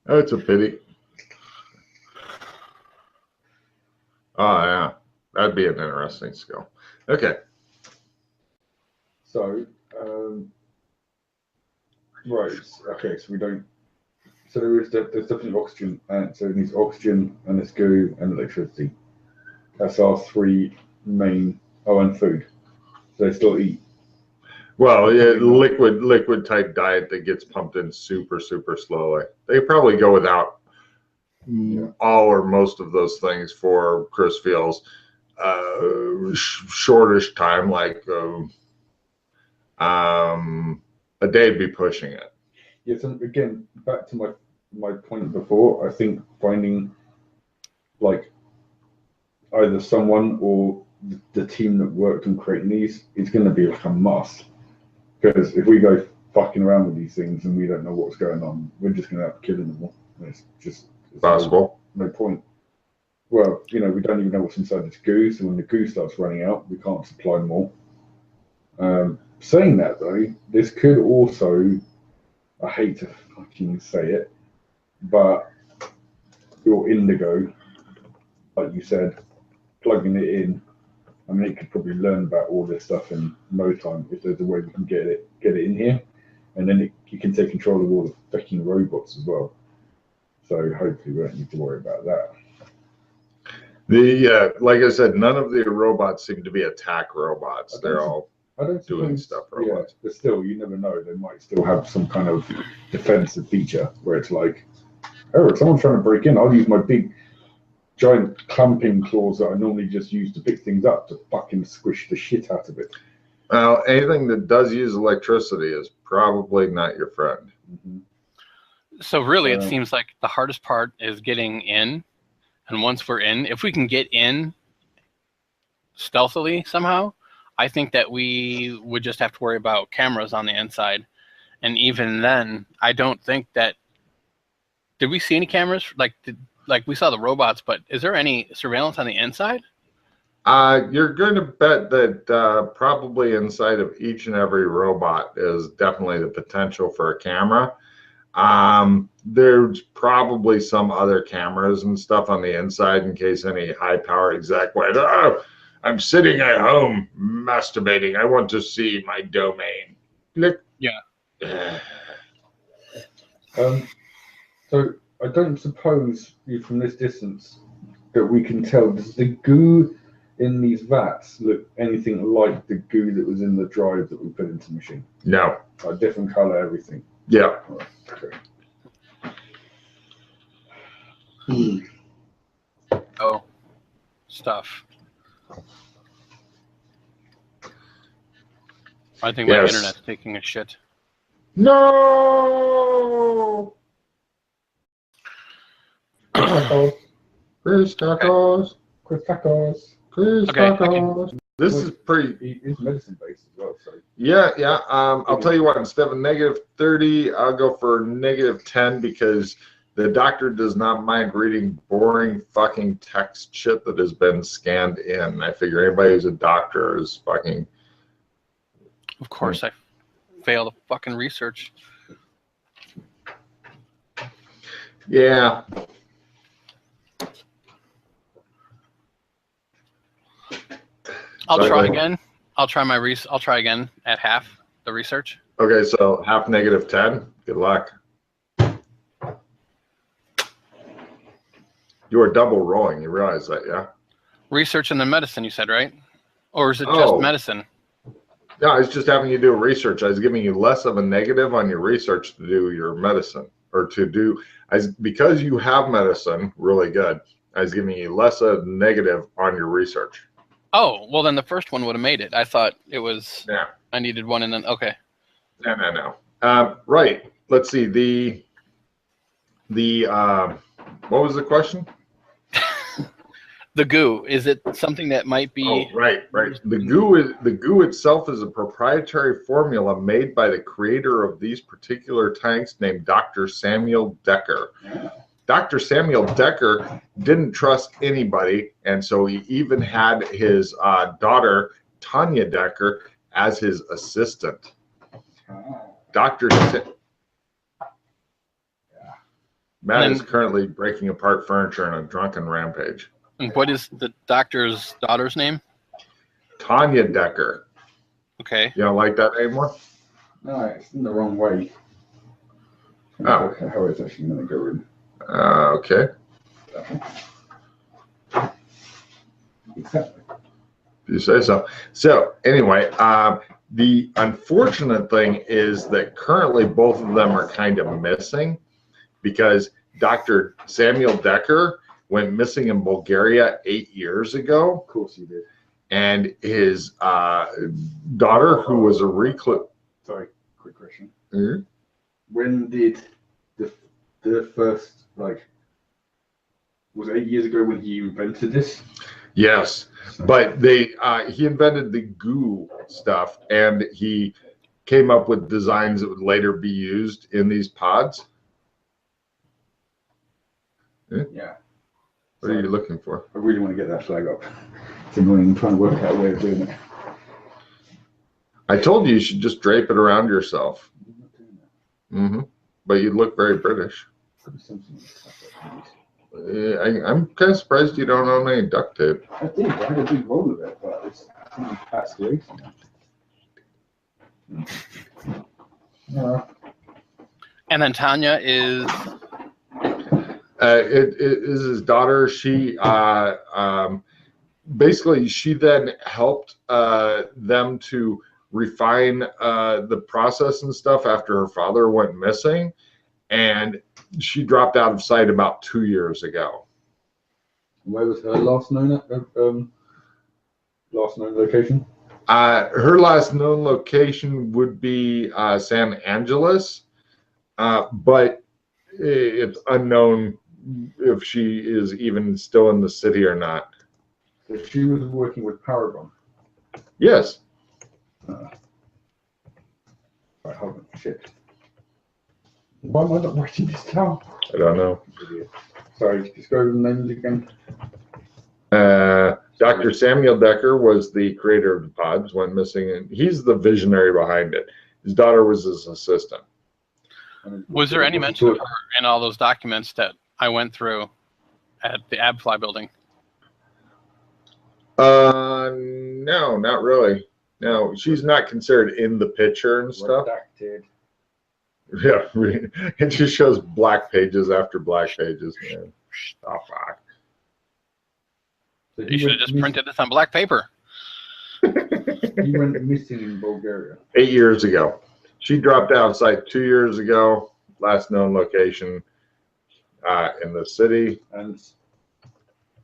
That's a pity. Oh, yeah. That'd be an interesting skill. Okay. So, right. Okay, so we don't. So there's definitely oxygen, and so it needs oxygen, and it's goo, and electricity. That's our three main. Oh, and food. So they still eat. Well, yeah, liquid type diet that gets pumped in super slowly. They probably go without all or most of those things for Chris feels shortish time, like a day be pushing it. Yes, and again, back to my point before. I think finding like either someone or the team that worked on creating these is going to be like a must. Because if we go fucking around with these things and we don't know what's going on, we're just going to have to killing them all. It's possible. No point. Well, we don't even know what's inside this goo, so when the goo starts running out, we can't supply more. Saying that though, this could also, I hate to fucking say it, but your indigo, like you said, plugging it in, I mean, it could probably learn about all this stuff in no time if there's a way we can get it in here, and then you can take control of all the fucking robots as well. So hopefully we don't need to worry about that. Like I said, none of the robots seem to be attack robots. They're all doing stuff robots. Yeah, but still, you never know. They might still have some kind of defensive feature where it's like, oh, if someone's trying to break in, I'll use my big giant clamping claws that I normally just use to pick things up to fucking squish the shit out of it. Well, anything that does use electricity is probably not your friend. Mm-hmm. So really, it seems like the hardest part is getting in. And once we're in, if we can get in stealthily somehow, I think that we would just have to worry about cameras on the inside. And even then, I don't think that... Did we see any cameras? Like we saw the robots, but is there any surveillance on the inside? You're going to bet that probably inside of each and every robot is definitely the potential for a camera. There's probably some other cameras and stuff on the inside in case any high power exec went, oh, I'm sitting at home masturbating. I want to see my domain. Click. Yeah. So I don't suppose from this distance that we can tell, does the goo in these vats look anything like the goo that was in the drive that we put into the machine? No. A different color, everything. Yeah. Okay. Oh, stuff. I think my internet's taking a shit. No! Chris Tacos. This is pretty... It's medicine-based as well, so... Yeah. I'll tell you what, instead of -30, I'll go for -10 because the doctor does not mind reading boring fucking text shit that has been scanned in. I figure anybody who's a doctor is fucking... Of course, I failed the fucking research. Yeah. I'll try again. I'll try again at half the research. Okay, so half -10. Good luck. You are double rolling. You realize that, yeah? Research and then medicine, you said, right? Or is it just medicine? No, I was just having you do research. I was giving you less of a negative on your research to do your medicine, or to do because you have medicine really good. I was giving you less of negative on your research. Oh, well then the first one would have made it. I thought it was. Yeah. I needed one and then okay. No. Right. Let's see. The what was the question? The goo, is it something that might be... Oh, right. The goo itself is a proprietary formula made by the creator of these particular tanks named Dr. Samuel Decker. Dr. Samuel Decker didn't trust anybody, and so he even had his daughter, Tanya Decker, as his assistant. Matt is currently breaking apart furniture in a drunken rampage. And what is the doctor's daughter's name? Tanya Decker. Okay. You don't like that anymore? No, it's in the wrong way. Oh. How it's actually going to go in. Okay. Exactly. You say so. So anyway, the unfortunate thing is that currently both of them are kind of missing because Dr. Samuel Decker went missing in Bulgaria 8 years ago. Of course he did. And his daughter, who was a recluse. Sorry, quick question. Mm-hmm. When did the first, like, was it 8 years ago when he invented this? Yes, but he invented the goo stuff, and he came up with designs that would later be used in these pods. Yeah. What are you looking for? I really want to get that flag up. It's annoying trying to work out a way of doing it. I told you should just drape it around yourself. I'm not doing that. Mm-hmm. But you look very British. Could be something like I'm kind of surprised you don't own any duct tape. I did. I had a big roll of it, but it's passed away from it. Yeah. And then Tanya is. It is his daughter. She basically she then helped them to refine the process and stuff after her father went missing, and she dropped out of sight about 2 years ago. Where was her last known location? Her last known location would be San Angeles, but it's unknown if she is even still in the city or not. So she was working with Paragon. Yes. Right, hold on. Shit. Why am I not writing this down? I don't know. Sorry, just go over the names again. Dr. Samuel Decker was the creator of the pods, went missing, and he's the visionary behind it. His daughter was his assistant. Was there any mention of her in all those documents that I went through at the AbFly building? No, not really. No, she's not considered in the picture and stuff. Redacted. Yeah, it just shows black pages after black pages. Man. Oh, fuck. So You should have just printed this on black paper. He went missing in Bulgaria. 8 years ago. She dropped out of sight 2 years ago. Last known location in the city. And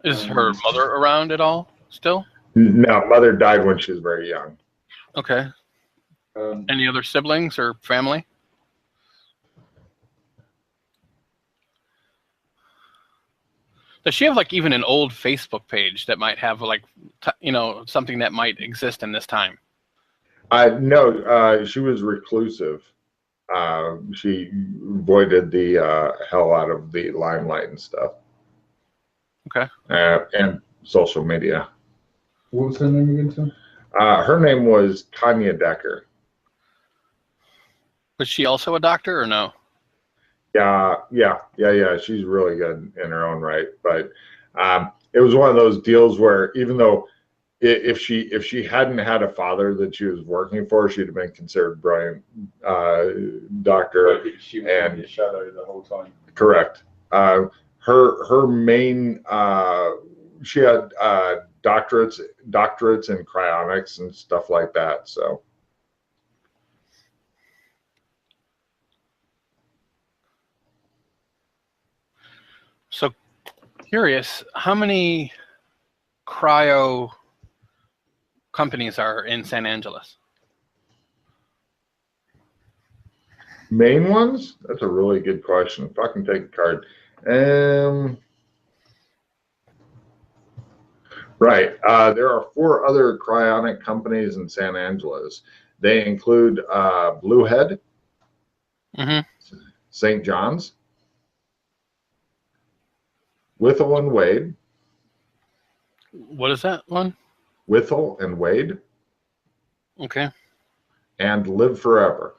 Is her mother around at all still? No, mother died when she was very young. Okay. Any other siblings or family? Does she have like even an old Facebook page that might have like, something that might exist in this time? No, she was reclusive. She avoided the hell out of the limelight and stuff. Okay. And social media. what was her name again, Tim? Her name was Tanya Decker. Was she also a doctor or no? Yeah. She's really good in her own right. But it was one of those deals where even though if she hadn't had a father that she was working for, she'd have been considered a brilliant doctor. She was in the shadow the whole time. Correct. Her main she had doctorates in cryonics and stuff like that. So curious, how many cryo companies are in San Angeles? Main ones? That's a really good question. Fucking take a card. Right. There are 4 other cryonic companies in San Angeles. They include Bluehead, St. John's, Whittle and Wade. What is that one? Whittle and Wade. Okay. And Live Forever.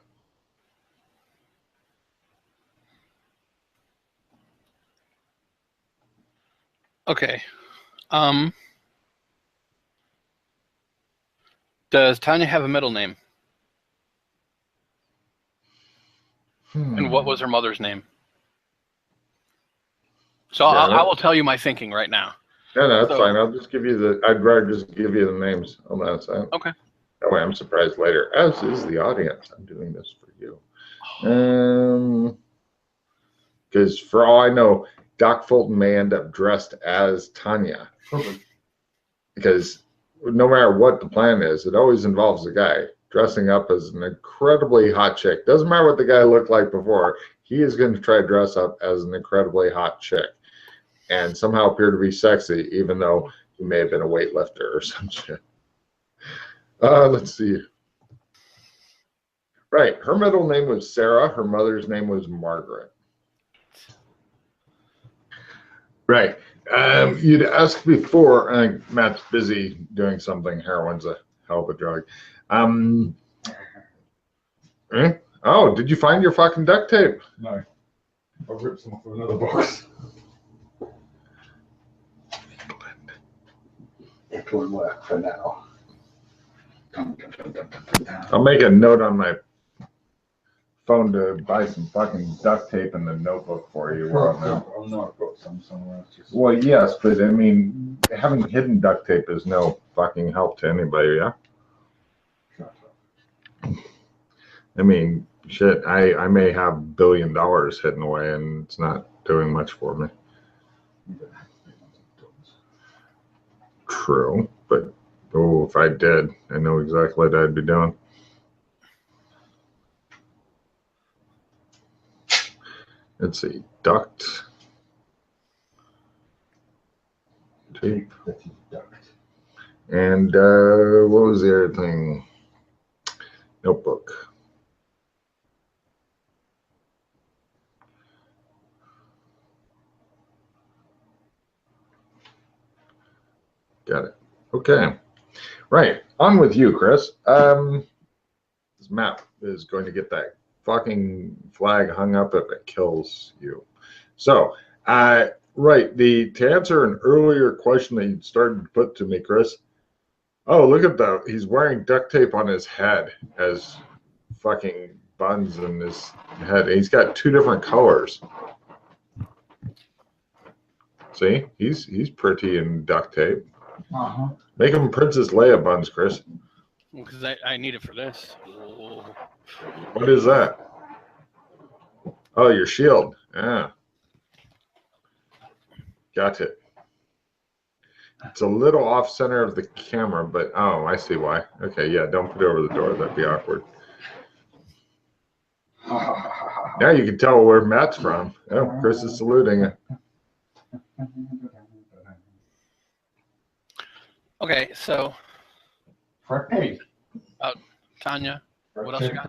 Okay. Does Tanya have a middle name? And what was her mother's name? So I will tell you my thinking right now. No, that's fine. I'll just give you the. I'd rather just give you the names on that side. Okay. That way, I'm surprised later. As is the audience. I'm doing this for you. Because for all I know, Doc Fulton may end up dressed as Tanya. Probably. Because no matter what the plan is, it always involves a guy dressing up as an incredibly hot chick. Doesn't matter what the guy looked like before. He is going to try to dress up as an incredibly hot chick and somehow appear to be sexy, even though he may have been a weightlifter or some shit. Let's see. Right. Her middle name was Sarah. Her mother's name was Margaret. Right. You'd asked before, I think Matt's busy doing something. Heroin's a hell of a drug. Oh, did you find your fucking duct tape? No. I ripped some off of another box. It will work for now. I'll make a note on my phone to buy some fucking duct tape in the notebook for you. I've got some somewhere else. Well, yes, but I mean, having hidden duct tape is no fucking help to anybody, yeah? I mean, shit, I may have $1 billion hidden away and it's not doing much for me. True, but oh, if I did, I know exactly what I'd be doing. Let's see, duct tape, and what was the other thing? Notebook. Got it. Okay. Right. On with you, Chris. This map is going to get that fucking flag hung up if it kills you. So, right. To answer an earlier question that you started to put to me, Chris. Oh, look at that. He's wearing duct tape on his head as fucking buns in his head. He's got 2 different colors. See? He's pretty in duct tape. Uh-huh. Make him Princess Leia buns, Chris. Because I need it for this. Whoa. What is that? Oh, your shield. Yeah. Got it. It's a little off center of the camera, but oh, I see why. Okay, yeah, don't put it over the door. That'd be awkward. Now you can tell where Matt's from. Oh, Chris is saluting. Okay, so Hey. Tanya, what else you got?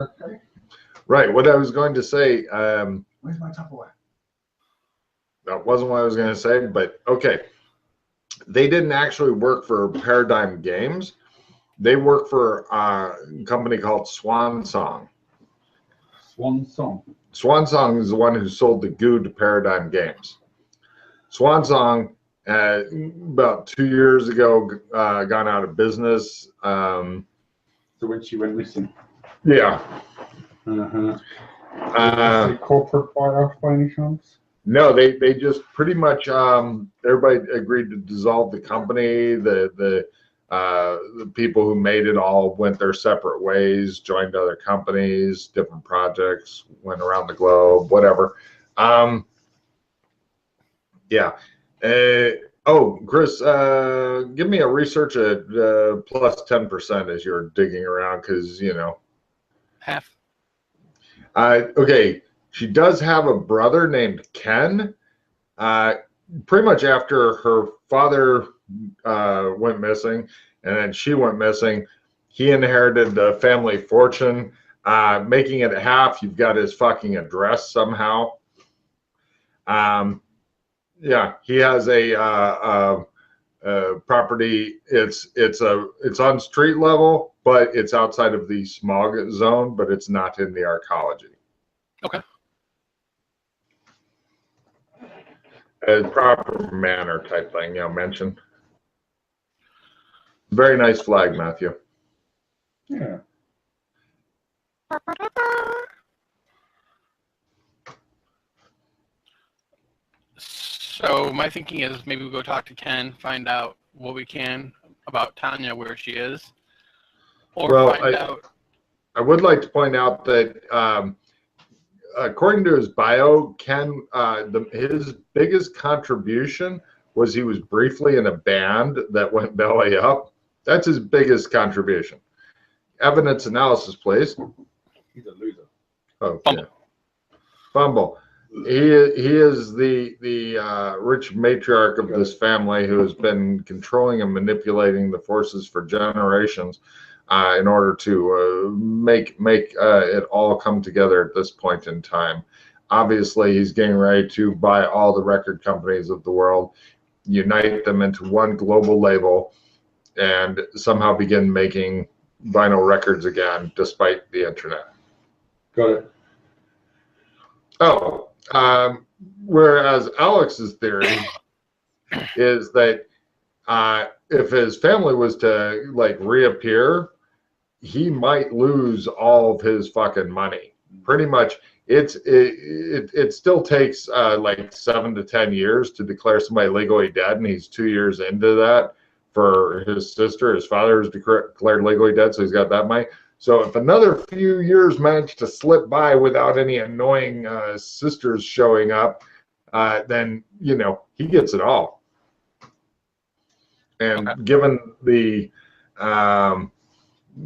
Right, what I was going to say, Where's my Tupperware? that wasn't what I was going to say, but okay. They didn't actually work for Paradigm Games. They work for a company called Swan Song. Swan Song. Swan Song is the one who sold the goo to Paradigm Games. Swan Song, about 2 years ago, gone out of business. So when she went missing. Yeah. Corporate buy-off by any chance? No, they just pretty much everybody agreed to dissolve the company. The people who made it all went their separate ways, joined other companies, different projects, went around the globe, whatever. Yeah. Oh, Chris, give me a research at plus 10% as you're digging around, because you know. Half. Okay. She does have a brother named Ken. Pretty much after her father went missing and then she went missing, he inherited the family fortune. Making it half, you've got his fucking address somehow. Yeah, he has a property. It's on street level, but it's outside of the smog zone, but it's not in the arcology. Okay. a proper manner type thing, mention. Very nice flag, Matthew. Yeah. So my thinking is maybe we go talk to Ken, find out what we can about Tanya, where she is, or find out. I would like to point out that according to his bio, Ken, his biggest contribution was he was briefly in a band that went belly up. That's his biggest contribution. Evidence analysis, please. He's a loser. Oh, yeah. Fumble. He is the rich matriarch of this family who has been controlling and manipulating the forces for generations in order to make it all come together at this point in time. Obviously, he's getting ready to buy all the record companies of the world, unite them into one global label, and somehow begin making vinyl records again, despite the internet. Got it. Oh, whereas Alex's theory is that if his family was to reappear, he might lose all of his fucking money. Pretty much, it still takes 7 to 10 years to declare somebody legally dead, and he's 2 years into that for his sister. His father is declared legally dead, so he's got that money. So if another few years manage to slip by without any annoying sisters showing up, then, he gets it all. And given the,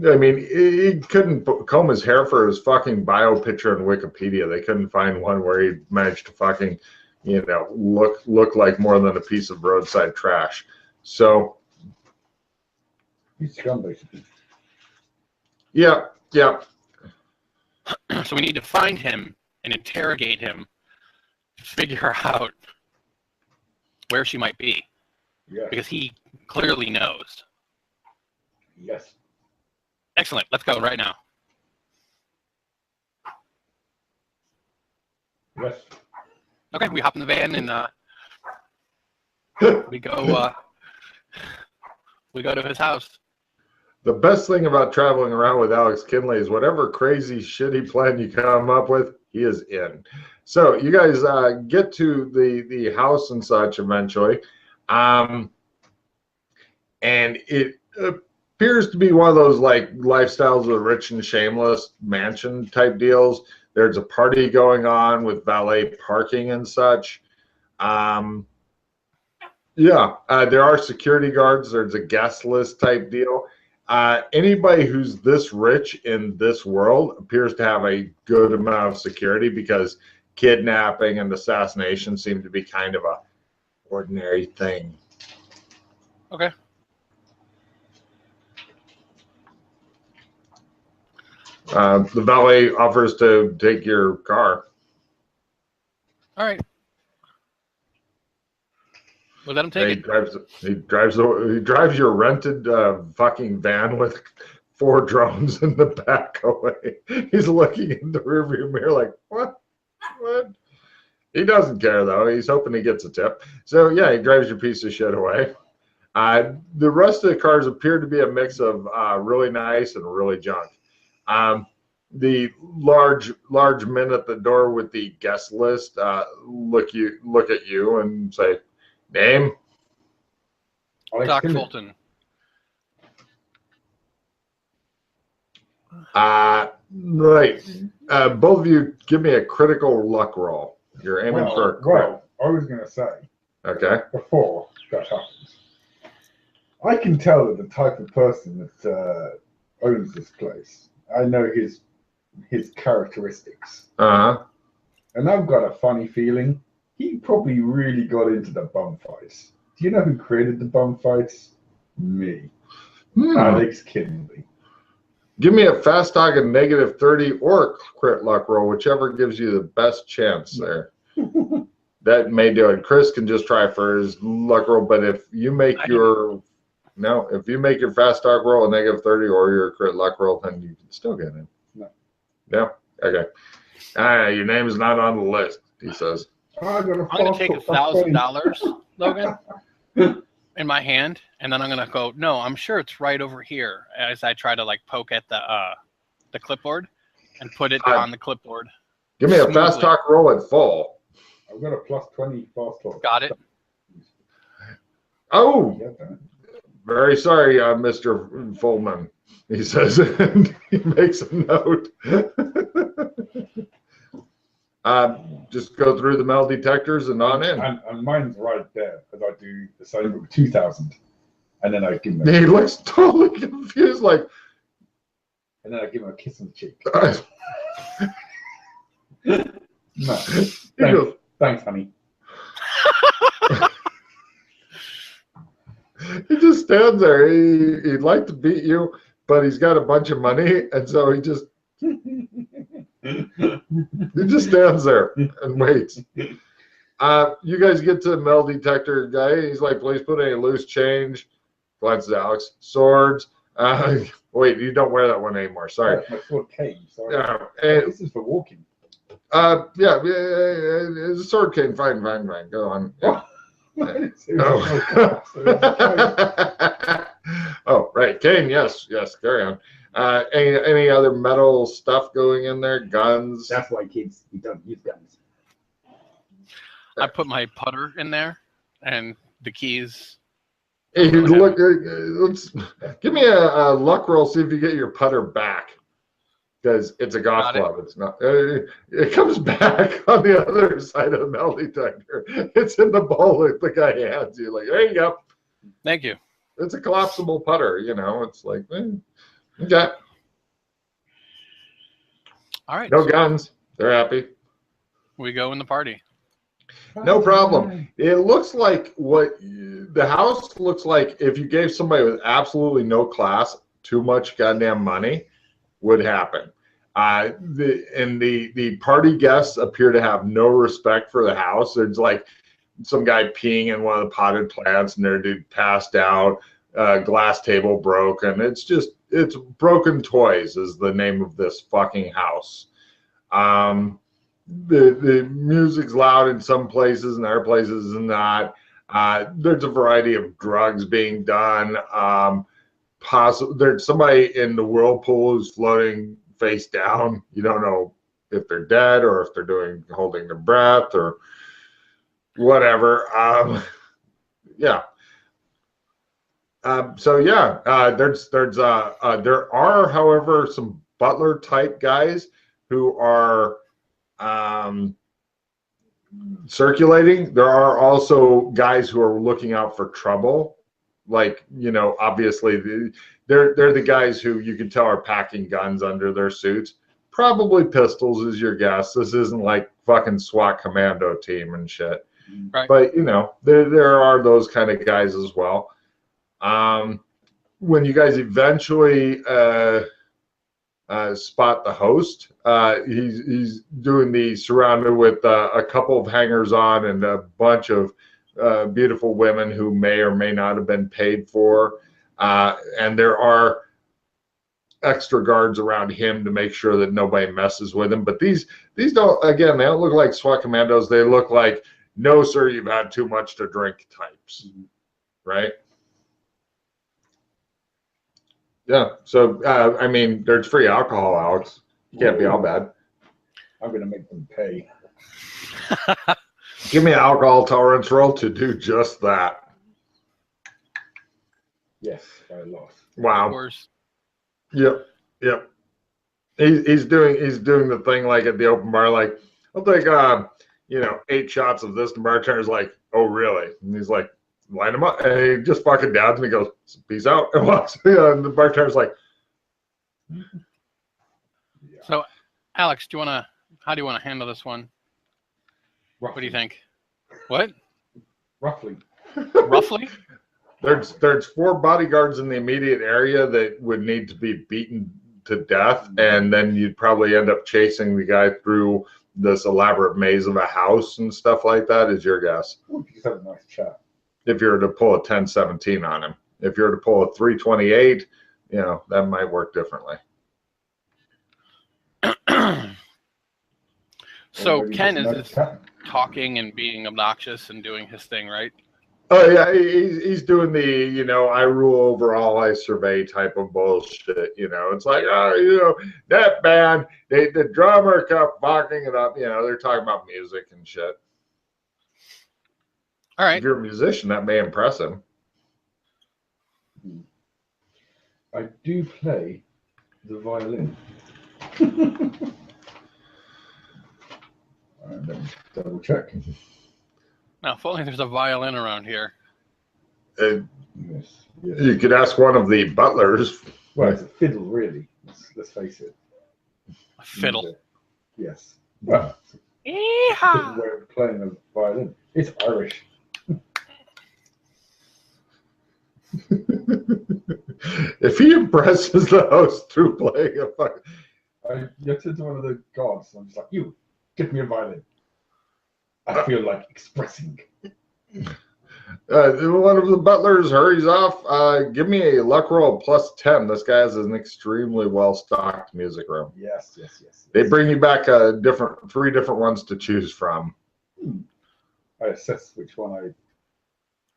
he couldn't comb his hair for his fucking bio picture in Wikipedia. They couldn't find one where he managed to fucking, look like more than a piece of roadside trash. So. He's scum, basically. Yeah. So we need to find him and interrogate him, figure out where she might be. Yeah. Because he clearly knows. Yes. Excellent. Let's go right now. Yes. Okay, we hop in the van and we go to his house. The best thing about traveling around with Alex Kinley is whatever crazy, shitty plan you come up with, he is in. So you guys get to the house and such eventually. And it appears to be one of those lifestyles of the rich and shameless mansion type deals. There's a party going on with valet parking and such. There are security guards. There's a guest list type deal. Anybody who's this rich in this world appears to have a good amount of security because kidnapping and assassination seem to be kind of a ordinary thing. Okay. The valet offers to take your car. All right. We'll let him take it. He drives your rented fucking van with 4 drones in the back away. He's looking in the rearview mirror like, what? He doesn't care though. He's hoping he gets a tip. So yeah, he drives your piece of shit away. The rest of the cars appear to be a mix of really nice and really junk. The large men at the door with the guest list look at you and say, name? Doc Fulton. Right. Both of you give me a critical luck roll. You're aiming for a crit. Well, I was going to say, okay, before that happens, I can tell that the type of person that owns this place, I know his characteristics. Uh-huh. And I've got a funny feeling he probably really got into the bum fights. Do you know who created the bum fights? Me. Alex Kinley. Give me a fast talk at -30 or a crit luck roll, whichever gives you the best chance there. That may do it. Chris can just try for his luck roll, but if you make your fast talk roll a -30 or your crit luck roll, then you can still get in. No. Yeah. Okay. Your name is not on the list, he says. I'm gonna take $1,000, Logan, in my hand, and then I'm gonna go. No, I'm sure it's right over here. As I try to like poke at the clipboard and put it on the clipboard. Give me a fast talk roll at full. I've got a +20 fast talk. Got it. Oh, very sorry, Mr. Fullman. He says, and he makes a note. Just go through the metal detectors and on in. And mine's right there, because I do the same with 2,000. And then I give him He looks totally confused, like. And then I give him a kiss on the cheek. No, thanks, honey. He just stands there. He'd like to beat you, but he's got a bunch of money, and so he just stands there and waits. You guys get to the metal detector guy. He's like, please put any loose change. Glances at Alex. Swords. Wait, you don't wear that one anymore. Sorry. My sword cane. Sorry. This is for walking. Yeah, it's a sword cane. Fine. Go on. Yeah. Oh, right. Cane, yes. Carry on. Any other metal stuff going in there? Guns? That's why kids, you don't use guns. I put my putter in there and the keys. Hey, look, let's give me a luck roll. See if you get your putter back, because it's a golf club. It's not. It comes back on the other side of the metal detector. It's in the bowl that the guy hands you. Like, there you go. Thank you. It's a collapsible putter. You know, it's like, okay. All right. No guns. They're happy. We go in the party. No problem. It looks like what the house looks like if you gave somebody with absolutely no class too much goddamn money would happen. The party guests appear to have no respect for the house. There's like some guy peeing in one of the potted plants and their dude passed out, glass table broken. It's Broken Toys is the name of this fucking house. The music's loud in some places and other places is not. There's a variety of drugs being done. There's somebody in the whirlpool who's floating face down. You don't know if they're dead or if they're holding their breath or whatever. Yeah. There are, however, some butler type guys who are circulating. There are also guys who are looking out for trouble. Like, obviously they're the guys who you can tell are packing guns under their suits. Probably pistols is your guess. This isn't like fucking SWAT commando team and shit. Right. But there are those kind of guys as well. When you guys eventually spot the host, he's doing surrounded with a couple of hangers on and a bunch of beautiful women who may or may not have been paid for, and there are extra guards around him to make sure that nobody messes with him. But these don't, again, they don't look like SWAT commandos. They look like, no sir, you've had too much to drink types, right? Yeah, so there's free alcohol, Alex. You can't be all bad. I'm gonna make them pay. Give me an alcohol tolerance roll to do just that. Yes, I lost. Wow. Of course. Yep. He's doing the thing like at the open bar, like, I'll take 8 shots of this. The bartender's like, oh really? And he's like, line him up, and he just fucking dabs and he goes, peace out, and walks. And the bartender's like, So, Alex, how do you want to handle this one? Roughly. What do you think? What? Roughly. There's 4 bodyguards in the immediate area that would need to be beaten to death, and then you'd probably end up chasing the guy through this elaborate maze of a house and stuff like that. Is your guess? Ooh, you have a nice chat. If you were to pull a 1017 on him. If you were to pull a 328, that might work differently. So maybe Ken just is no just chat. talking and being obnoxious and doing his thing, right? Oh yeah, he's doing the, you know, I rule over all, I survey type of bullshit. You know, it's like, oh, you know, that band, the drummer kept fucking it up. You know, they're talking about music and shit. All right. If you're a musician, that may impress him. I do play the violin. Let me double check. Now, if only there's a violin around here. Yes. You could ask one of the butlers. Well, it's a fiddle, really. Let's face it. A fiddle. Yes. Well, it's a different way of playing a violin. It's Irish. If he impresses the host through playing a fucking... You're to one of the gods. I'm just like, you, give me a violin. I feel like expressing. One of the butlers hurries off. Give me a luck roll plus 10. This guy has an extremely well-stocked music room. Yes. They bring you back three different ones to choose from. I assess which one I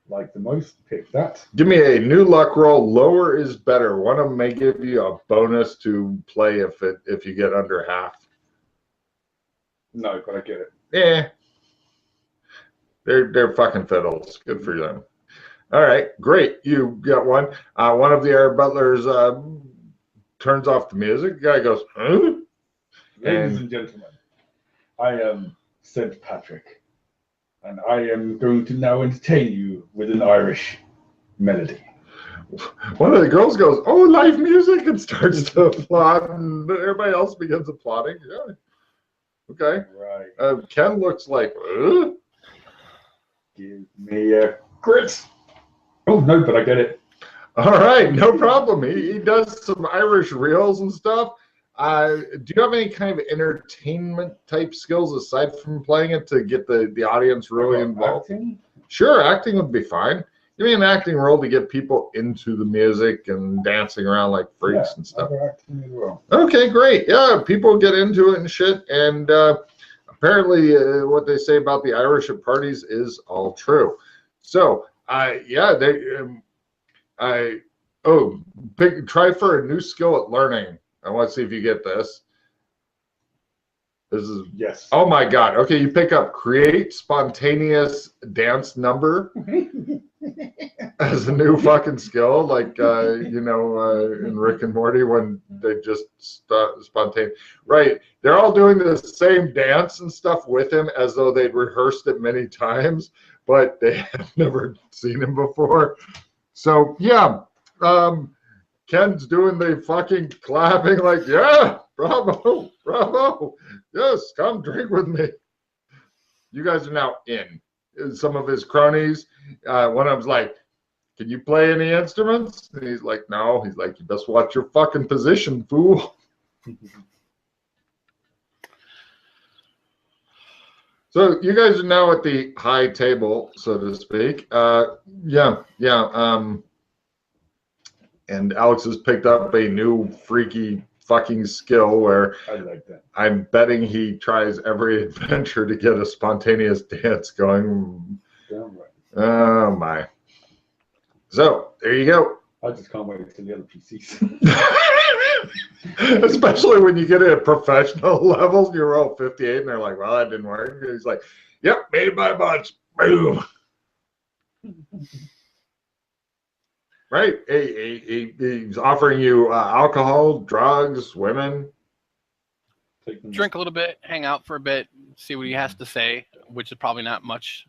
like the most. Pick that. Give me a new luck roll. Lower is better. One of them may give you a bonus to play if you get under half. No, but I get it. Yeah. They're fucking fiddles. Good for them. All right, great. You got one. One of the air butlers turns off the music. The guy goes, huh? Ladies and gentlemen, I am St. Patrick, and I am going to now entertain you with an Irish melody. One of the girls goes, oh, live music, and starts to applaud, and everybody else begins applauding. Yeah. Okay. Right. Ken looks like, Give me a grit. Oh, no, but I get it. all right, no problem. He does some Irish reels and stuff. Do you have any kind of entertainment type skills aside from playing it to get the audience really involved? Acting? Sure, acting would be fine. Give me an acting role to get people into the music and dancing around like freaks and stuff. Acting as well. Okay, great. Yeah, people get into it and shit. And apparently what they say about the Irish at parties is all true. So, try for a new skill at learning. I want to see if you get this. This is Yes. Oh my God. Okay, you pick up create spontaneous dance number as a new fucking skill, like in Rick and Morty when they just spontaneous. Right. They're all doing the same dance and stuff with him as though they'd rehearsed it many times, but they have never seen him before. So yeah. Ken's doing the fucking clapping like, yeah, bravo, yes, come drink with me. You guys are now in. Some of his cronies, one of them's like, can you play any instruments? And he's like, no. He's like, you best watch your fucking position, fool. So you guys are now at the high table, so to speak. And Alex has picked up a new freaky fucking skill where I like that. I'm betting he tries every adventure to get a spontaneous dance going. Damn right. Oh my. So there you go. I just can't wait till the other PCs. Especially when you get at professional levels, you roll 58 and they're like, well, that didn't work. And he's like, yep, made by a bunch. Boom. Right. He's offering you alcohol, drugs, women. Drink a little bit, hang out for a bit, see what he has to say, which is probably not much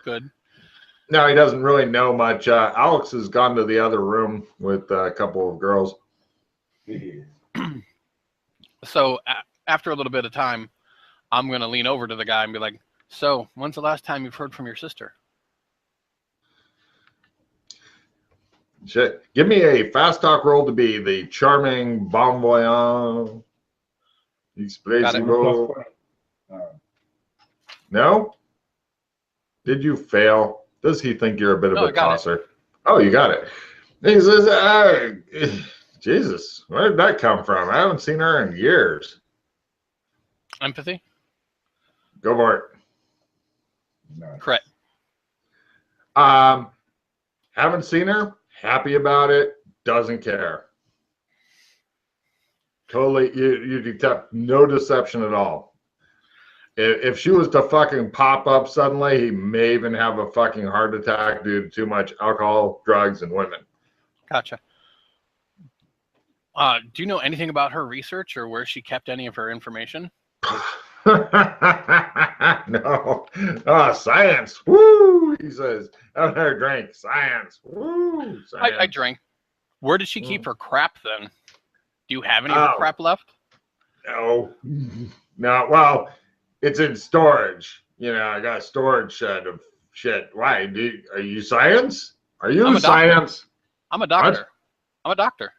good. No, he doesn't really know much. Alex has gone to the other room with a couple of girls. So after a little bit of time, I'm going to lean over to the guy and be like, so when's the last time you've heard from your sister? Shit. Give me a fast talk roll to be the charming bon voyant. Expressivo. No? Did you fail? Does he think you're a bit of a tosser? Oh, you got it. He says, Jesus, where did that come from? I haven't seen her in years. Empathy? Go for it. No. Correct. Haven't seen her. Happy about it. Doesn't care. Totally, you detect no deception at all. If she was to fucking pop up suddenly, he may even have a fucking heart attack due to too much alcohol, drugs, and women. Gotcha. Do you know anything about her research or where she kept any of her information? No. Oh, science. Woo! He says, have another drink. Science. Woo! Science. I drank. Where did she keep her crap then? Do you have any of her crap left? No. No. Well, it's in storage. You know, I got a storage shed of shit. Why? Are you science? Are you science? I'm a doctor. What? I'm a doctor.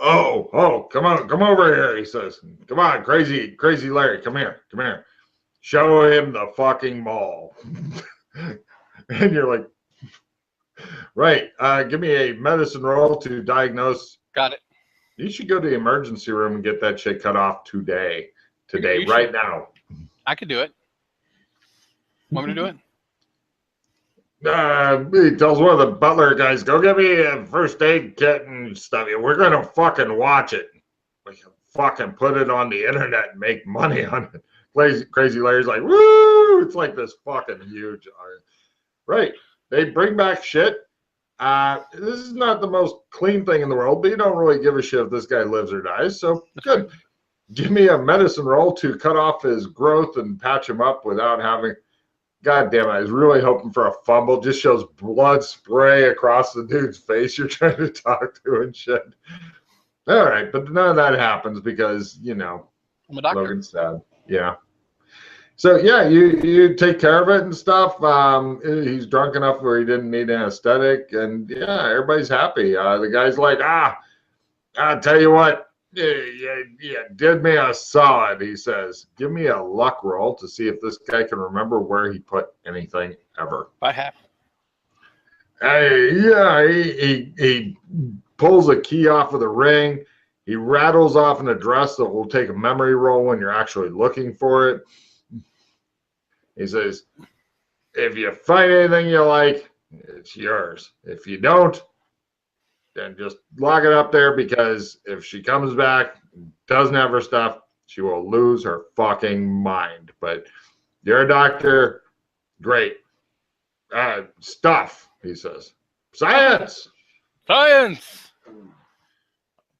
Oh, come on, come over here, he says. Come on, crazy Larry, come here. Show him the fucking mall. And you're like, right, give me a medicine roll to diagnose. Got it. You should go to the emergency room and get that shit cut off today, right now. I could do it. Want me to do it? He tells one of the butler guys, go get me a first aid kit and stuff. We're going to fucking watch it. We can fucking put it on the internet and make money on it. Crazy Larry's like, woo! It's like this fucking huge. Right. They bring back shit. This is not the most clean thing in the world, but you don't really give a shit if this guy lives or dies. So good. Give me a medicine roll to cut off his growth and patch him up without having... God damn it, I was really hoping for a fumble. Just shows blood spray across the dude's face you're trying to talk to and shit. All right, but none of that happens because, you know, I'm a doctor. Logan's sad. Yeah. So, yeah, you take care of it and stuff. He's drunk enough where he didn't need anesthetic. And, yeah, everybody's happy. The guy's like, I'll tell you what. Yeah, did me a solid, he says. Give me a luck roll to see if this guy can remember where he put anything ever. I have. He pulls a key off of the ring. He rattles off an address that will take a memory roll when you're actually looking for it. He says, if you find anything you like, it's yours. If you don't, then just lock it up there, because if she comes back, doesn't have her stuff, she will lose her fucking mind. But you're a doctor, great. Stuff, he says. Science! Science!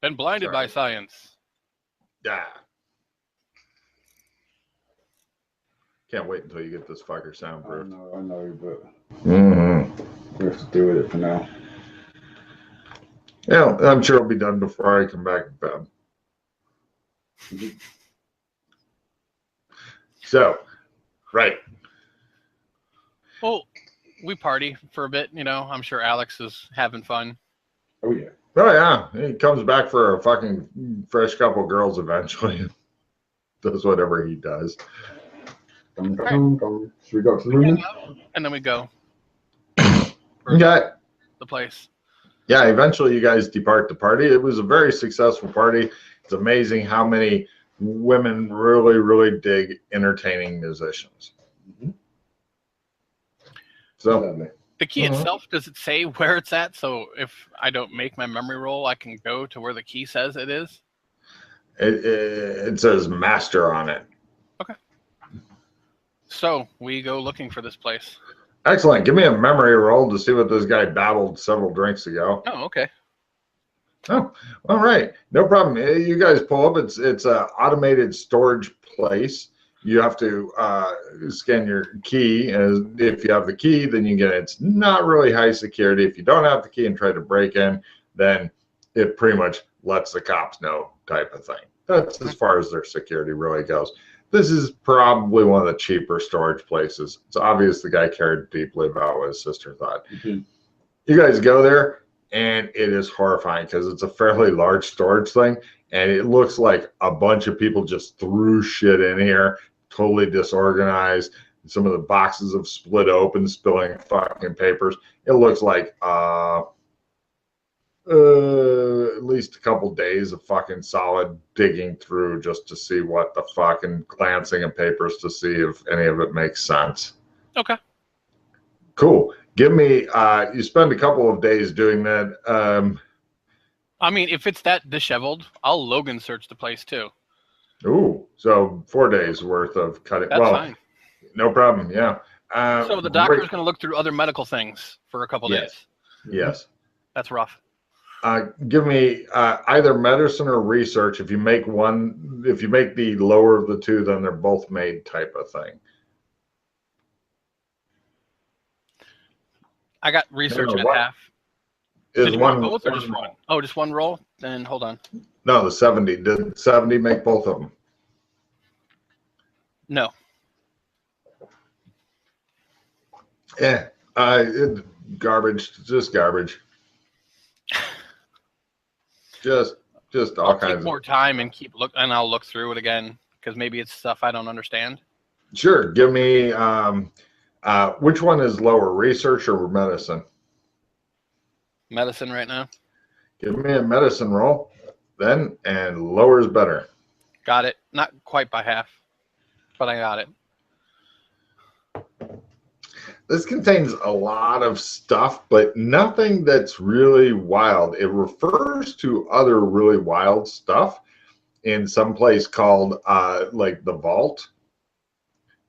Been blinded by science. Yeah. Can't wait until you get this fucker soundproof. I know, but we have to deal with it for now. Yeah, I'm sure it'll be done before I come back to bed. So, right. Well, we party for a bit, you know. I'm sure Alex is having fun. Oh, yeah. Oh, yeah. He comes back for a fucking fresh couple girls eventually. Does whatever he does. Should we go to the room? And then we go. Yeah. The place. Yeah, eventually you guys depart the party. It was a very successful party. It's amazing how many women really, really dig entertaining musicians. Mm-hmm. So the key itself, does it say where it's at? So if I don't make my memory roll, I can go to where the key says it is? It says master on it. Okay. So we go looking for this place. Excellent. Give me a memory roll to see what this guy babbled several drinks ago. Oh, okay. Oh, all right. No problem. You guys pull up. It's an automated storage place. You have to scan your key. And if you have the key, then you get it. It's not really high security. If you don't have the key and try to break in, then it pretty much lets the cops know type of thing. That's as far as their security really goes. This is probably one of the cheaper storage places. It's obvious the guy cared deeply about what his sister thought. Mm-hmm. You guys go there, and it is horrifying because it's a fairly large storage thing, and it looks like a bunch of people just threw shit in here, totally disorganized. Some of the boxes have split open, spilling fucking papers. It looks like at least least a couple days of fucking solid digging through just to see what the fuck and glancing at papers to see if any of it makes sense. Okay. Cool. Give me, you spend a couple of days doing that. I mean, if it's that disheveled, I'll Logan search the place too. Ooh, so 4 days worth of cutting. That's fine. No problem. Yeah. So the doctor's going to look through other medical things for a couple days. Yes. That's rough. Give me either medicine or research. If you make the lower of the two, then they're both made type of thing. I got research at half. Did you want both or just one? Oh, just one roll? Then hold on. No, the 70. Did 70 make both of them? No. Yeah. Garbage. Just garbage. Just all kinds. I'll take more time and I'll look through it again because maybe it's stuff I don't understand. Sure. Give me which one is lower, research or medicine? Medicine right now. Give me a medicine roll then, and lower is better. Got it. Not quite by half, but I got it. This contains a lot of stuff, but nothing that's really wild. It refers to other really wild stuff in some place called like the vault.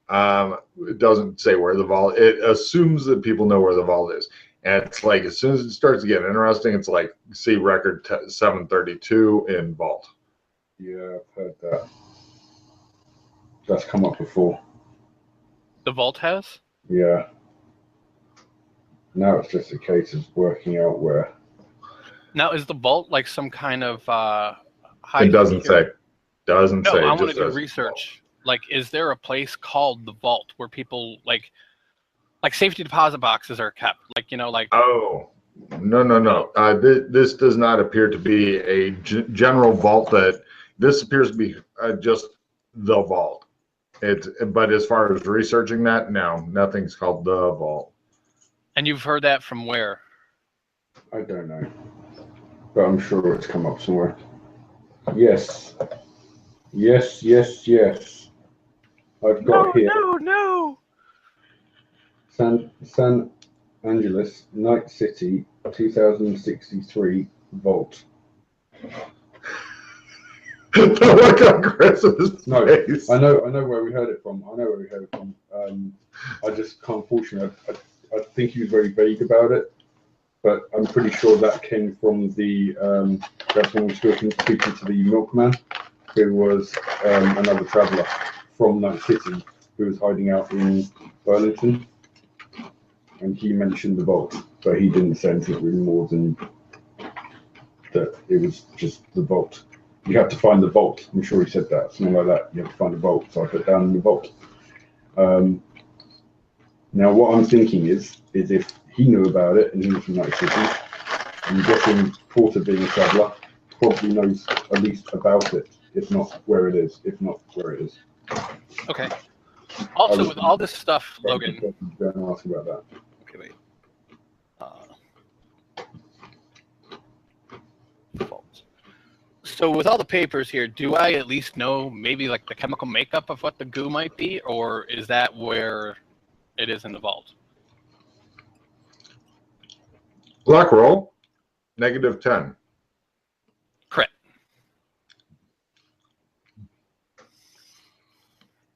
It doesn't say where the vault. It assumes that people know where the vault is. And it's like as soon as it starts to get interesting, it's like see record 732 in vault. Yeah, I've heard that. That's come up before. The vault has? Yeah. Now it's just a case of working out where. Now is the vault like some kind of high? It doesn't say. Doesn't say. No, I want to do research. Like, is there a place called the vault where people like safety deposit boxes are kept? Like, like. Oh, no. This does not appear to be a general vault. This appears to be just the vault. But as far as researching that, no, nothing's called the vault. And you've heard that from where? I don't know, but I'm sure it's come up somewhere. Yes. I've got here. No. San Angeles, Night City, 2063 vault. Look on Chris's face. I know where we heard it from. I just can't fortunately. I think he was very vague about it, but I'm pretty sure that came from the. That's when we were speaking to the milkman, who was another traveller from Night City who was hiding out in Burlington, and he mentioned the vault, but he didn't say anything really more than that. It was just the vault. You have to find the vault. I'm sure he said that, something like that. You have to find the vault. So I put down the vault. Now, what I'm thinking is if he knew about it and he was from Night City, I'm guessing Porter, being a traveller, probably knows at least about it, if not where it is. Okay. Also, with all this stuff, Logan. Go and ask about that. Okay, wait. So with all the papers here, do I at least know maybe like the chemical makeup of what the goo might be, or is that where it is in the vault? Luck roll, -10. Crit.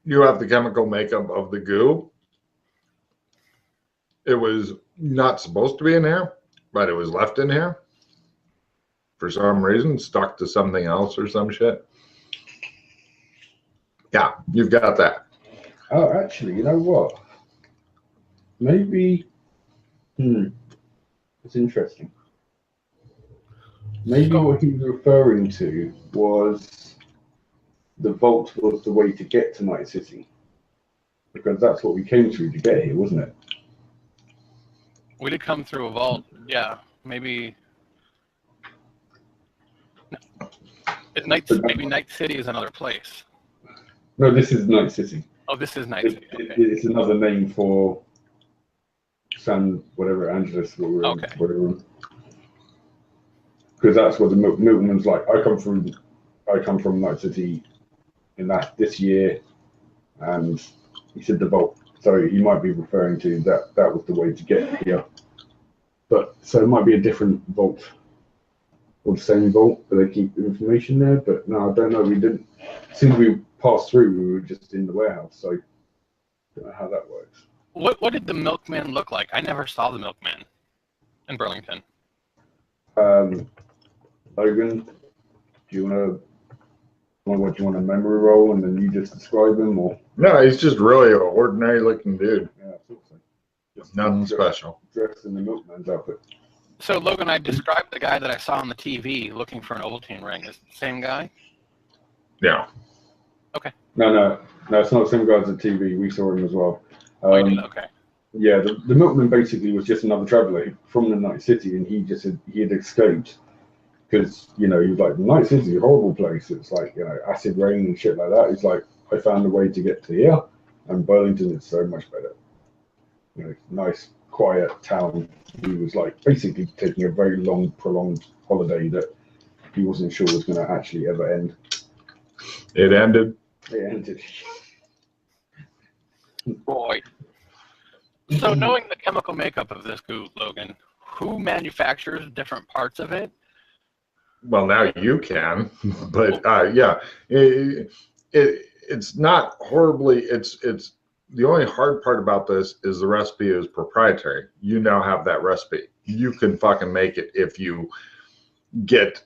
You have the chemical makeup of the goo. It was not supposed to be in here, but it was left in here. For some reason, stuck to something else or some shit. Yeah, you've got that. Oh, actually, you know what? Maybe, it's interesting. Maybe what he was referring to was the vault was the way to get to Night City. Because that's what we came through to get here, wasn't it? We did come through a vault, yeah. Maybe Night City is another place. No, this is Night City. Oh, this is Night City. Okay. It's another name for San whatever Angeles. Because because that's what the milkman's like. I come from Night City in this year, and he said the vault. So he might be referring to that was the way to get here. But so it might be a different vault or the same vault, but they keep the information there. But no, I don't know. We didn't. As soon as we passed through, we were just in the warehouse. So I don't know how that works. What did the milkman look like? I never saw the milkman in Burlington. Logan, do you want a memory roll and then you just describe him, or? No, he's just really an ordinary looking dude. Yeah, I thought so. Just Nothing special. Dressed in the milkman's outfit. So Logan, I described the guy that I saw on the TV looking for an Ovaltine ring. Is it the same guy? Yeah. Okay. No, it's not the same guy as the TV. We saw him as well. Oh, you did? Okay. Yeah, the milkman basically was just another traveller from the Night City, and he had escaped because he was like, Night City is a horrible place. It's like acid rain and shit like that. He's like, I found a way to get to here, and Burlington is so much better. Nice, quiet town. He was like basically taking a very long, prolonged holiday that he wasn't sure was going to actually ever end. It ended. It ended. Boy. So knowing the chemical makeup of this goo, Logan, who manufactures different parts of it? Well, now you can, but yeah, it's not horribly. It's the only hard part about this is the recipe is proprietary. You now have that recipe. You can fucking make it if you get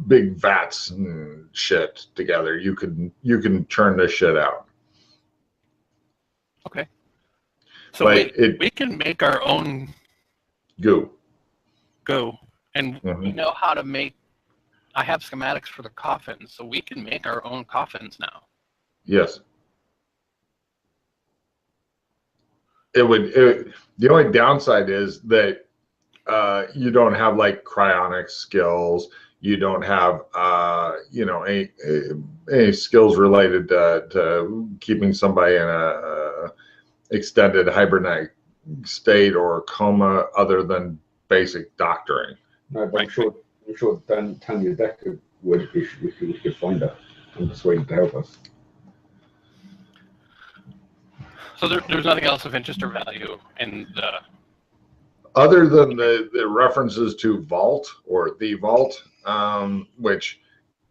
big vats and shit together. You can churn this shit out. Okay. So we can make our own goo. And we know how to make. I have schematics for the coffins, so we can make our own coffins now. Yes. The only downside is that you don't have like cryonic skills. You don't have any skills related to keeping somebody in a extended hibernatic state or coma other than basic doctoring. No, but I'm sure Tanya Decker would if we could find her and persuade her to help us. So there's nothing else of interest or value in the... Other than the references to vault or the vault, which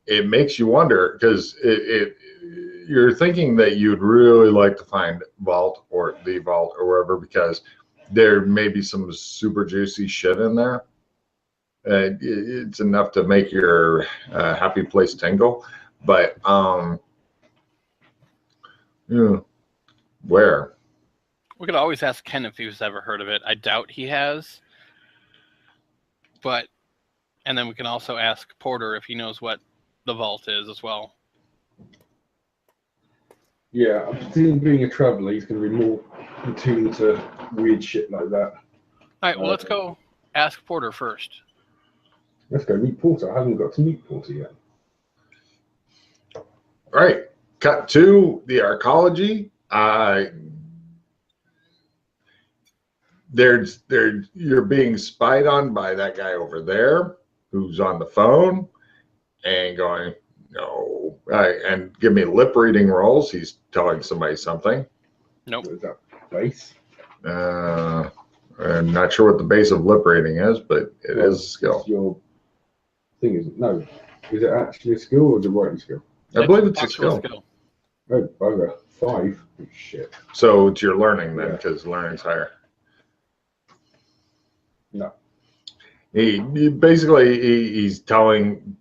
it makes you wonder because you're thinking that you'd really like to find vault or the vault or wherever because there may be some super juicy shit in there. It's enough to make your happy place tingle, but where? We could always ask Ken if he's ever heard of it. I doubt he has. And then we can also ask Porter if he knows what the vault is as well. Yeah, I presume being a traveller, he's going to be more attuned to weird shit like that. All right, well, let's go ask Porter first. Let's go meet Porter. I haven't got to meet Porter yet. All right, cut to the arcology. You're being spied on by that guy over there who's on the phone and going, no, and give me lip reading rolls. He's telling somebody something. Nope. What is that base? I'm not sure what the base of lip reading is, but it is a skill. Your thing is is it actually a skill or is it writing skill? I believe it's a skill. Oh, bugger. 5. Oh, shit. So it's your learning then, because learning's higher. No. He's telling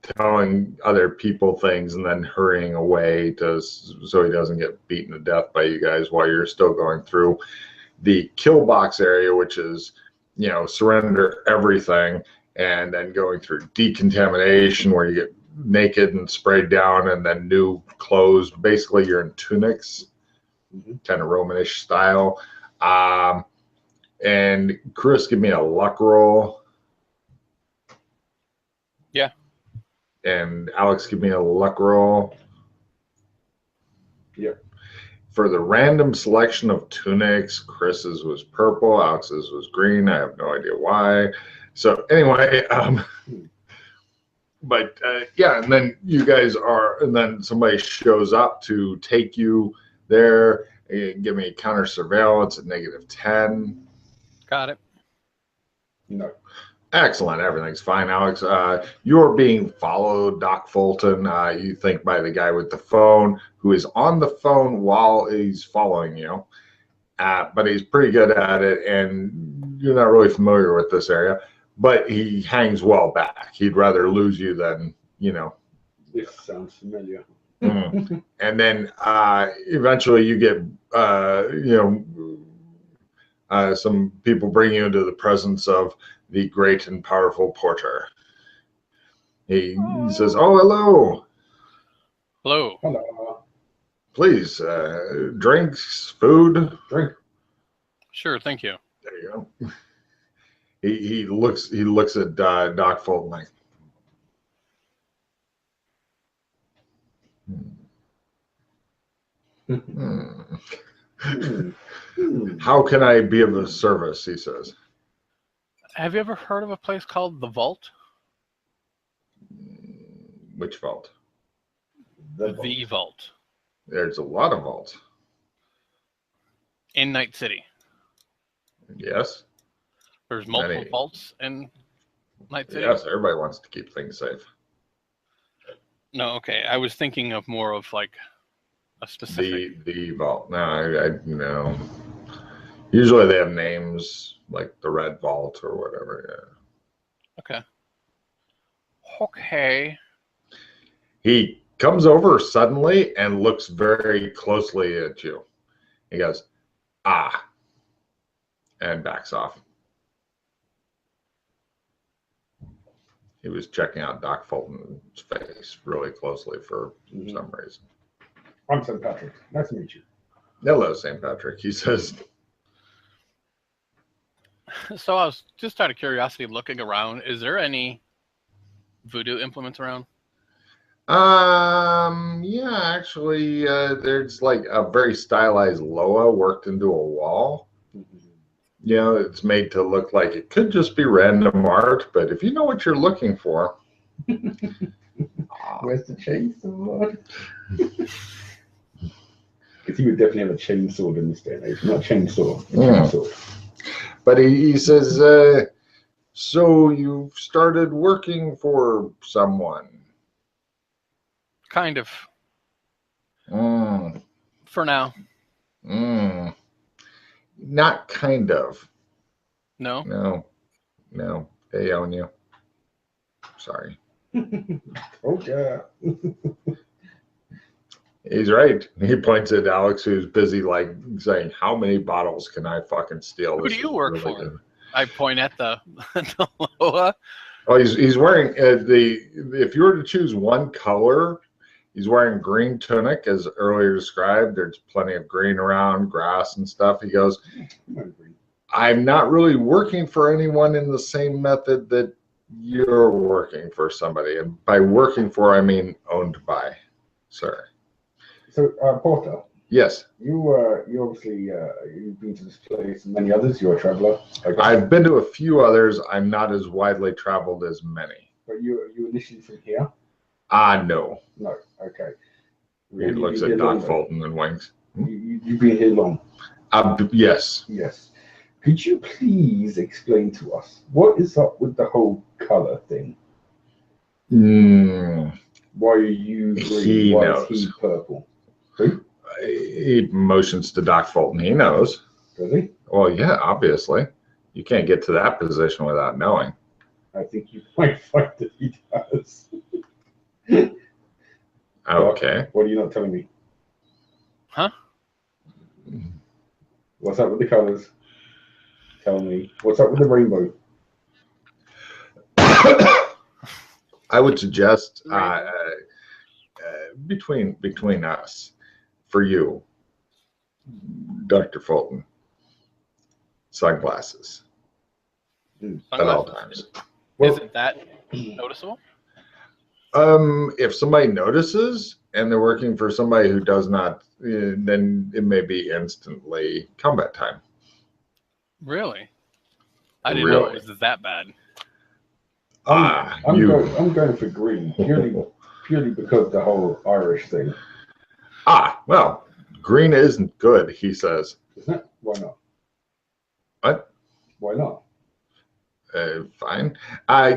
other people things and then hurrying away so he doesn't get beaten to death by you guys while you're still going through the kill box area, which is surrender everything, and then going through decontamination where you get naked and sprayed down, and then new clothes. Basically, you're in tunics, kind of Romanish style. And Chris, give me a luck roll. Yeah. And Alex, give me a luck roll. Yeah. for the random selection of tunics. Chris's was purple, Alex's was green. I have no idea why. So anyway, but yeah, and then you guys are, and then somebody shows up to take you there. Give me counter surveillance at -10. Got it. No. Excellent. Everything's fine, Alex. You're being followed, Doc Fulton. You think by the guy with the phone who is on the phone while he's following you. But he's pretty good at it, and you're not really familiar with this area. But he hangs well back. He'd rather lose you than, This sounds familiar. And then eventually you get, some people bring you into the presence of the great and powerful porter. He says, "Oh, hello. Hello. Hello. Please, drinks, food." Drink. Sure, thank you. There you go. He looks at Doc Fulton like, "How can I be of service?" he says. Have you ever heard of a place called The Vault? Which vault? The Vault. There's a lot of vaults. In Night City. Yes. There's multiple Many. vaults in Night City? Yes, everybody wants to keep things safe. No, okay. I was thinking of more of like a specific. The vault. No, I no. Usually they have names like the Red Vault or whatever. Okay. Okay. He comes over suddenly and looks very closely at you. He goes, "Ah," and backs off. He was checking out Doc Fulton's face really closely for some reason. I'm St. Patrick. Nice to meet you. Hello, St. Patrick. He says, So I was just out of curiosity looking around. Is there any voodoo implements around? yeah, actually, there's like a very stylized Loa worked into a wall. It's made to look like it could just be random art, but if you know what you're looking for. Where's the chainsaw? Because he would definitely have a chainsaw in this day and age. Not chainsaw, a chainsaw. But he says, so you've started working for someone. Kind of. For now. Not kind of. No? No. They own you. Sorry. Okay. He's right. He points at Alex, who's busy like saying, "How many bottles can I fucking steal?" Who This do you is work really for? good." I point at the Loa. Oh, he's wearing if you were to choose one color, he's wearing green tunic, as earlier described. There's plenty of green around, grass and stuff. He goes, "I'm not really working for anyone in the same method that you're working for somebody. And by working for, I mean owned by, sir." So, Porter, Yes. you obviously you've been to this place and many others. You're a traveler. I've been to a few others. I'm not as widely traveled as many. But you initially from here? No. No. Okay. He looks at Doc Fulton and winks. You've been here long? Yes. Yes. Could you please explain to us what is up with the whole color thing? Why are you green? He Why knows. is he purple? Who? He motions to Doc Fulton. He knows. Does he? Well, yeah, obviously. You can't get to that position without knowing. I think you might find that he does. Okay. What are you not telling me? Huh? What's up with the colors? Tell me. What's up with the rainbow? I would suggest between us, for you, Dr. Fulton, sunglasses at all times. Isn't that noticeable? If somebody notices and they're working for somebody who does not, then it may be instantly combat time. Really? I didn't know Really? it was that bad. I'm going for green purely because the whole Irish thing. Well, green isn't good, he says. Isn't it? Why not? What? Why not? Fine.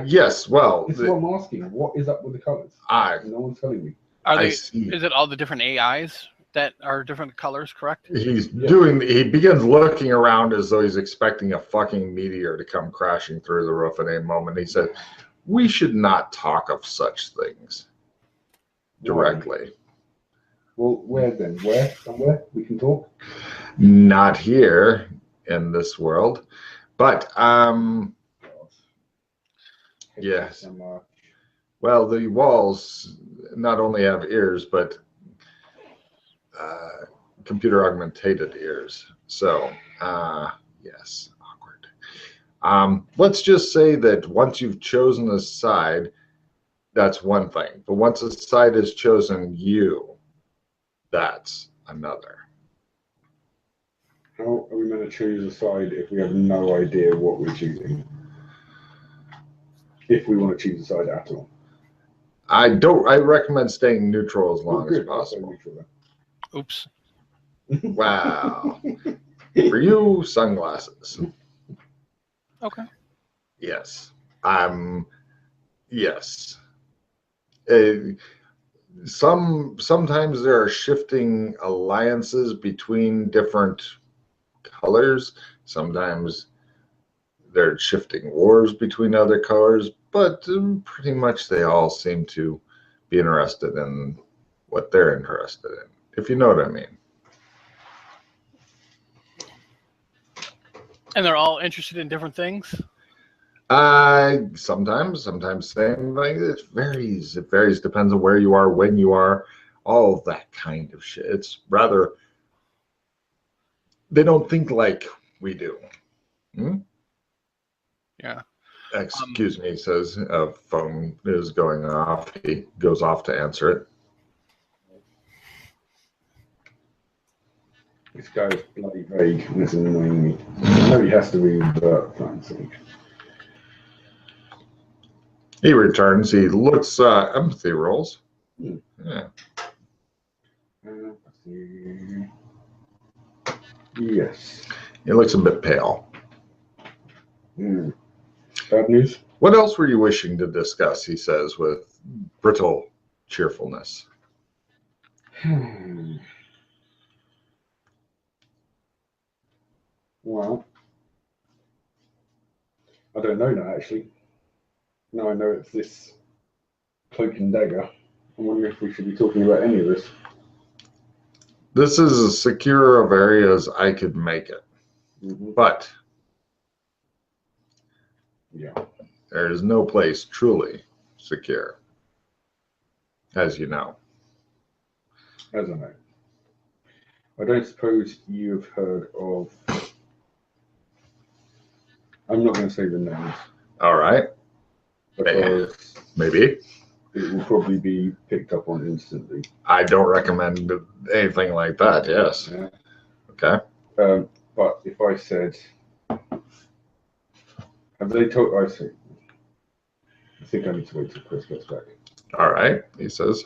Yes, well. This is what I'm asking. What is up with the colours? No one's telling me. See. Is it all the different AIs that are different colors, correct? He begins looking around as though he's expecting a fucking meteor to come crashing through the roof at any moment. He said, we should not talk of such things directly. Well, where then? Where? Somewhere we can talk? Not here in this world. But, yes. Well, the walls not only have ears, but computer augmented ears. So, yes, awkward. Let's just say that once you've chosen a side, that's one thing. But once a side has chosen you, that's another. How are we going to choose a side if we have no idea what we're choosing? If we want to choose a side at all. I recommend staying neutral as long as possible. Oops. Wow. For you, sunglasses. Okay. Yes. Yes. Sometimes there are shifting alliances between different colors. Sometimes there are shifting wars between other colors, but pretty much they all seem to be interested in what they're interested in, if you know what I mean. And they're all interested in different things? Sometimes same thing. It varies. Depends on where you are, when you are, all of that kind of shit. It's rather, they don't think like we do. Yeah. Excuse me, he says a phone is going off. He goes off to answer it. This guy's bloody vague. This is annoying me. I know he has to be, but fancy. He returns. He looks empathy rolls. Yeah. Yes. He looks a bit pale. Bad news? What else were you wishing to discuss, he says with brittle cheerfulness. Well, I don't know now, actually. Now I know it's this cloak and dagger. I'm wondering if we should be talking about any of this. This is as secure of area as I could make it. But yeah, there is no place truly secure, as you know. As I know. I don't suppose you've heard of... I'm not going to say the names. All right. Because maybe it will probably be picked up on instantly. I don't recommend anything like that, yes. Yeah. Okay. But if I said... Have they told... I think I need to wait till Chris gets back. All right, he says.